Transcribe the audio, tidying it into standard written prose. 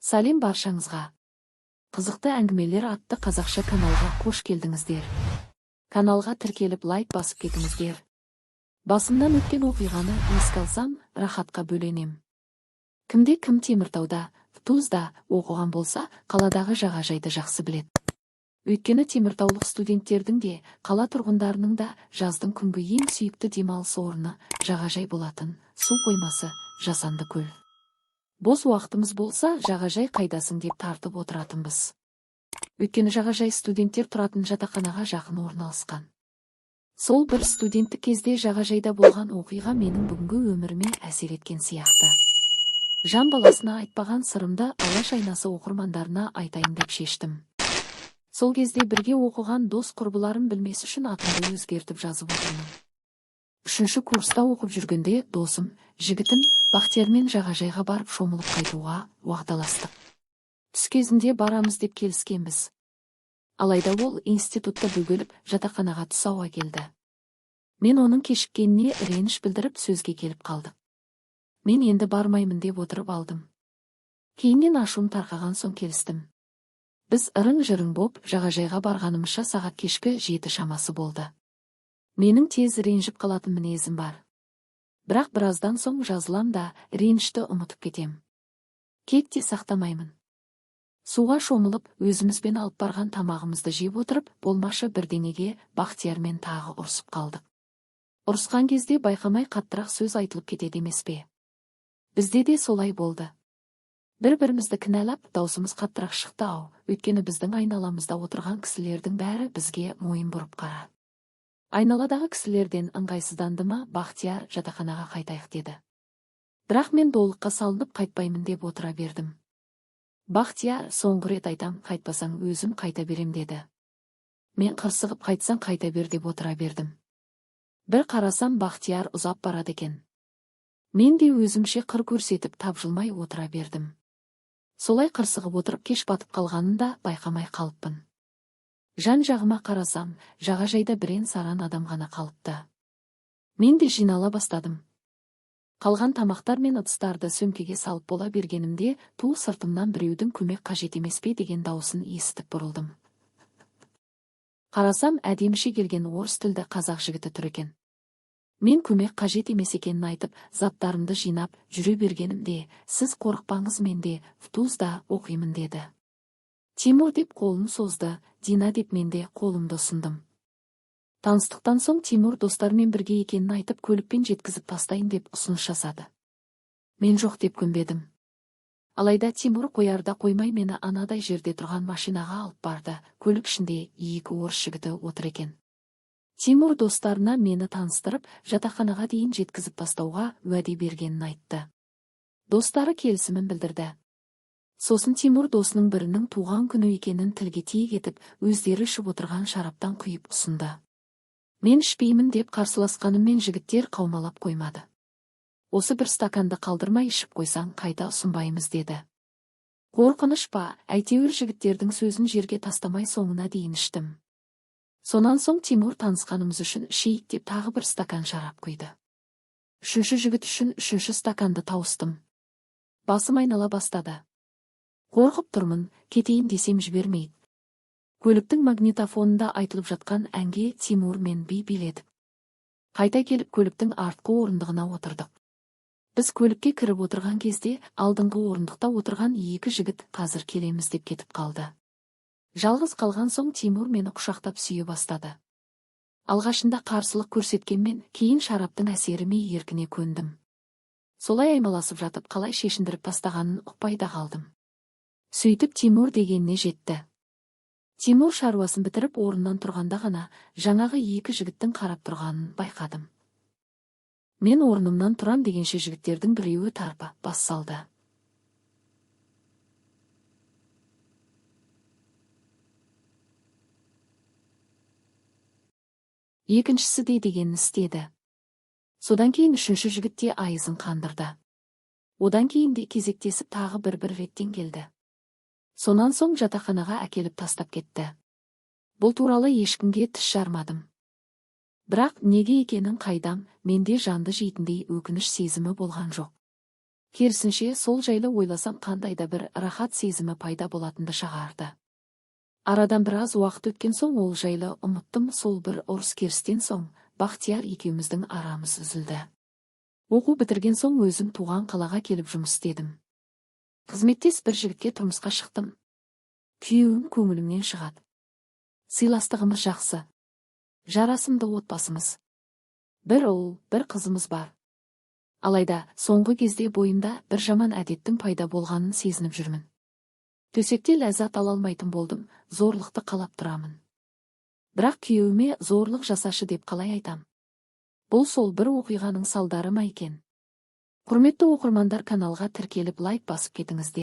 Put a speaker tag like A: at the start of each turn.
A: Сәлем баршаңызға. Қызықты әңгімелер атты қазақша каналға қош келдіңіздер. Каналға тіркеліп лайк басып кетіңіздер. Басымнан өткен оқиғаны еске алсам, рахатқа бөленем. Кім Теміртауда, Тұзда оқыған болса, қаладағы жағажайды жақсы білет. Өйткені теміртаулық студенттердің де, қала тұрғындарының да жаздың күнгі ең сүйікті демалыс орны жағажай болатын, су қоймасы, жасанды көл. Бос уақытымыз болса, жағажай қайдасың деп тартып отыратынбыз. Өйткені жағажай студенттер тұратын жатақханаға жақын орналасқан. Сол бір студенттік кезде жағажайда болған оқиға менің бүгінгі өміріме әсер еткен сияқты. Жан баласына айтпаған сырымды алаш айнасы оқырмандарына айтайын деп шештім. Сол кезде бірге оқыған дос құрбыларым білмес үшін атымды өзгертіп жазып отырмын. 3-ші курста оқып жүргенде досым, жігітім Бақтиярмен жағажайға барып шомылып қайтуға уағдаластық. Түс кезінде барамыз деп келіскенбіз. Алайда ол институтта бөгеліп жатақханаға түс ауа келді. Мен оның кешіккеніне реніш білдіріп сөзге келіп қалдық. Мен енді бармаймын деп отырып алдым. Кейіннен ашуым тарқаған соң келістім. Біз ырың-жырың боп жағажайға барғанымызша сағат кешкі 7 шамасы болды. Менің тез ренжіп қалатын мінезім бар. Бірақ біраздан соң жазылам да ренішті ұмытып кетем. Кек те сақтамаймын. Суға шомылып, өзімізбен алып барған тамағымызды жеп отырып, болмашы бірдеңеге Бақтиярмен тағы ұрсып қалдық. Ұрысқан кезде байқамай қаттырақ сөз айтылып кетеді емес пе? Бізде де солай болды. Бір-бірімізді кінәлап, даусымыз қаттырақ шықты ау, өйткені біздің айналамызда отырған кісілердің бәрі бізге мойын бұрып қарады. Айналадағы кісілерден ыңғайсыздандым, Бақтияр жатақханаға қайтайық деді. Бірақ мен долыққа салынып қайтпаймын деп отыра бердім. Бақтияр, соңғы рет айтам, қайтпасаң өзім қайта берем деді. Мен қырсығып қайтсаң қайта бер деп отыра бердім. Бір қарасам Бақтияр ұзап барады екен. Мен де өзімше қыр көрсетіп тапжылмай отыра бердім. Солай қырсығып отырып кеш батып қалғанын да байқамай қалыппын. Жан-жағыма қарасам, жағажайда бірен-саран адам ғана қалыпты. Мен де жинала бастадым. Қалған тамақтар мен ыдыстарды сөмкеге салып бола бергенімде, ту сыртымнан біреудің көмек қажет емес пе деген даусын естіп бұрылдым. Қарасам, әдеміше келген орыс тілді қазақ жігіті тұр екен. Мен көмек қажет емес екенін айтып, заттарымды жинап жүре бергенімде, сіз қорықпаңыз, мен де Тұзда оқимын деді. Тимур деп қолын созды, Дина деп мен де қолымды ұсындым. Таныстықтан соң Тимур достармен бірге екенін айтып, көлікпен жеткізіп тастайын деп ұсыныс жасады. Мен жоқ деп көнбедім. Алайда Тимур қоярда қоймай мені анадай жерде тұрған машинаға алып барды. Көлік ішінде 2 орыс жігіті отыр екен. Тимур достарына мені таныстырып, жатақханаға дейін жеткізіп тастауға уәде бергенін айтты. Достары келісімін білдірді. Сосын Тимур досының бірінің туған күні екенін тілге тиек етіп, өздері ішіп отырған шараптан құйып ұсынды. Мен ішпеймін деп қарсыласқаныммен жігіттер қаумалап қоймады. Осы бір стаканды қалдырмай ішіп қойсаң қайта ұсынбаймыз деді. Қорқыныш па, әйтеуір жігіттердің сөзін жерге тастамай соңына дейін іштім. Сонан соң Тимур танысқанымыз үшін ішейік деп тағы бір стакан шарап құйды. 3-ші жігіт үшін 3-ші стаканды тауыстым. Басым айнала бастады. Қорқып тұрмын, кетейін десем жібермейді. Көліктің магнитофонында айтылып жатқан әнге Тимур мен би биледік. Қайта келіп көліктің артқы орындығына отырдық. Біз көлікке кіріп отырған кезде алдыңғы орындықта отырған 2 жігіт қазір келеміз деп кетіп қалды. Жалғыз қалған соң Тимур мені құшақтап сүйе бастады. Алғашында қарсылық көрсеткенмен, кейін шараптың әсеріме еркіне көндім. Солай аймаласып жатып қалай шешіндіріп тастағанын ұқпай да қалдым. Сөйтіп Тимур дегеніне жетті. Тимур шаруасын бітіріп орнынан тұрғанда ғана жаңағы 2 жігіттің қарап тұрғанын байқадым. Мен орнымнан тұрам дегенше жігіттердің біреуі тарпа бас салды. Екіншісі де дегенін істеді. Содан кейін 3-ші жігіт те айызын қандырды. Одан кейін де кезектесіп тағы бір реттен келді. Сонан соң жатақханаға әкеліп тастап кетті. Бұл туралы ешкімге тіс жармадым. Бірақ неге екенін қайдам, менде жанды жейтіндей өкініш сезімі болған жоқ. Керісінше сол жайлы ойласам қандайда бір рахат сезімі пайда болатынды шығарды. Арадан біраз уақыт өткен соң ол жайлы ұмыттым. Сол бір ұрыс-керістен соң Бақтияр екеуміздің арамыз үзілді. Оқу бітірген соң өзім туған қалаға келіп жұмыс істедім. Қызметтес бір жігітке тұрмысқа шықтым. Күйеуім көңілімнен шығады. Сыйластығымыз жақсы. Жарасымды отбасымыз. Бір ұл, бір қызымыз бар. Алайда, соңғы кезде бойымда бір жаман әдеттің пайда болғанын сезініп жүрмін. Төсекте ләззат ала алмайтын болдым, зорлықты қалап тұрамын. Бірақ күйеуіме зорлық жасашы деп қалай айтам? Бұл сол бір оқиғаның салдары ма екен? Құрметті оқырмандар, каналға тіркеліп лайк басып кетіңіздер.